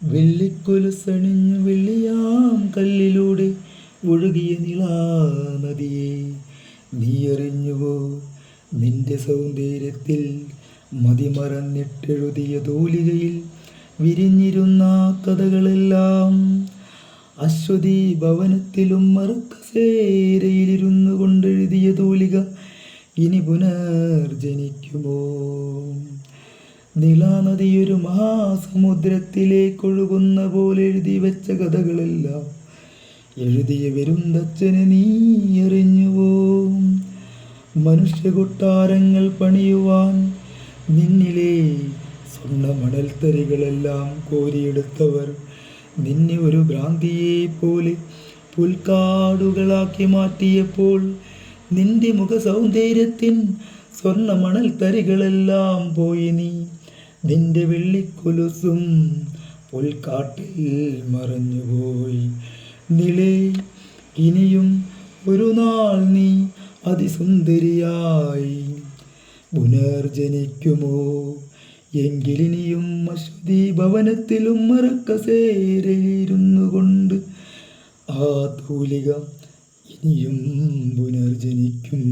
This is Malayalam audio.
വെള്ളിക്കൊലുസണിഞ്ഞു വെള്ളിയാം കല്ലിലൂടെ ഒഴുകിയ നിളാനദിയെ നീ അറിഞ്ഞുവോ? നിന്റെ സൗന്ദര്യത്തിൽ മതിമറന്നിട്ടെഴുതിയ തൂലികയിൽ വിരിഞ്ഞിരുന്ന കഥകളെല്ലാം അശ്വതി ഭവനത്തിലും മറുക്കസേരയിലിരുന്നു കൊണ്ടെഴുതിയ തൂലിക ഇനി പുനർജനിക്കുമോ? നിളാനദിയൊരു മഹാസമുദ്രത്തിലേക്കൊഴുകുന്ന പോലെ എഴുതി വെച്ച കഥകളെല്ലാം എഴുതിയ വെരുന്തച്ഛനെ നീ അറിഞ്ഞുവോ? മനുഷ്യ കൊട്ടാരങ്ങൾ പണിയുവാൻ നിന്നിലെ സ്വർണ്ണ മണൽത്തരികളെല്ലാം കോരിയെടുത്തവർ നിന്നെ ഒരു ഭ്രാന്തിയെ പോലെ പുൽക്കാടുകളാക്കി മാറ്റിയപ്പോൾ നിന്റെ മുഖ സൗന്ദര്യത്തിൻ സ്വർണ്ണ മണൽത്തരികളെല്ലാം പോയി. നിന്റെ വെള്ളിക്കൊലുസും പുൽക്കാട്ടിൽ മറഞ്ഞുപോയി. നിളേ, ഇനിയും ഒരു നാൾ നീ അതിസുന്ദരിയായി പുനർജനിക്കുമോ? എങ്കിലിനിയും അശ്വതി ഭവനത്തിലും മറക്കസേരയിലിരുന്നു കൊണ്ട് ആ തൂലിക ഇനിയും പുനർജനിക്കും.